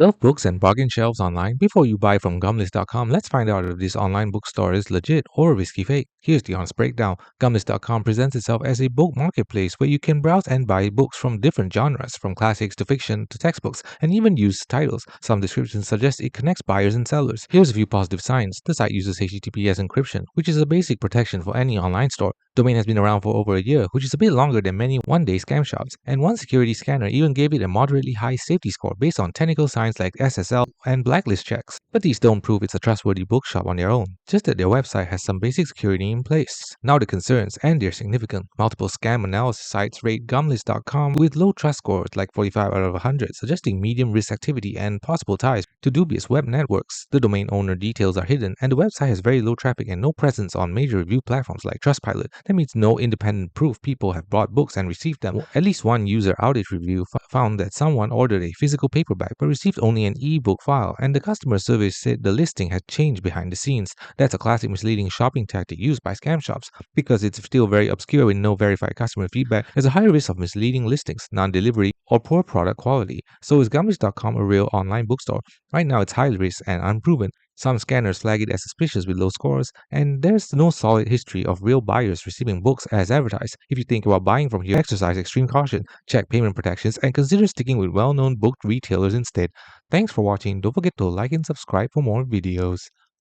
Love books and bargain shelves online? Before you buy from gumlist.com, let's find out if this online bookstore is legit or a risky fake. Here's the honest breakdown. Gumlist.com presents itself as a book marketplace where you can browse and buy books from different genres, from classics to fiction to textbooks, and even used titles. Some descriptions suggest it connects buyers and sellers. Here's a few positive signs. The site uses HTTPS encryption, which is a basic protection for any online store. Domain has been around for over a year, which is a bit longer than many one-day scam shops. And one security scanner even gave it a moderately high safety score based on technical signs like SSL and blacklist checks. But these don't prove it's a trustworthy bookshop on their own, just that their website has some basic security in place. Now the concerns, and they're significant. Multiple scam analysis sites rate gumlist.com with low trust scores like 45 out of 100, suggesting medium risk activity and possible ties to dubious web networks. The domain owner details are hidden, and the website has very low traffic and no presence on major review platforms like Trustpilot. That means no independent proof people have bought books and received them. At least one user outage review found that someone ordered a physical paperback but received only an ebook file, and the customer service said the listing had changed behind the scenes. That's a classic misleading shopping tactic used by scam shops. Because it's still very obscure with no verified customer feedback, there's a high risk of misleading listings, non-delivery, or poor product quality. So is Gumlist.com a real online bookstore? Right now it's high risk and unproven. Some scanners flag it as suspicious with low scores, and there's no solid history of real buyers receiving books as advertised. If you think about buying from here, exercise extreme caution, check payment protections, and consider sticking with well-known book retailers instead. Thanks for watching. Don't forget to like and subscribe for more videos.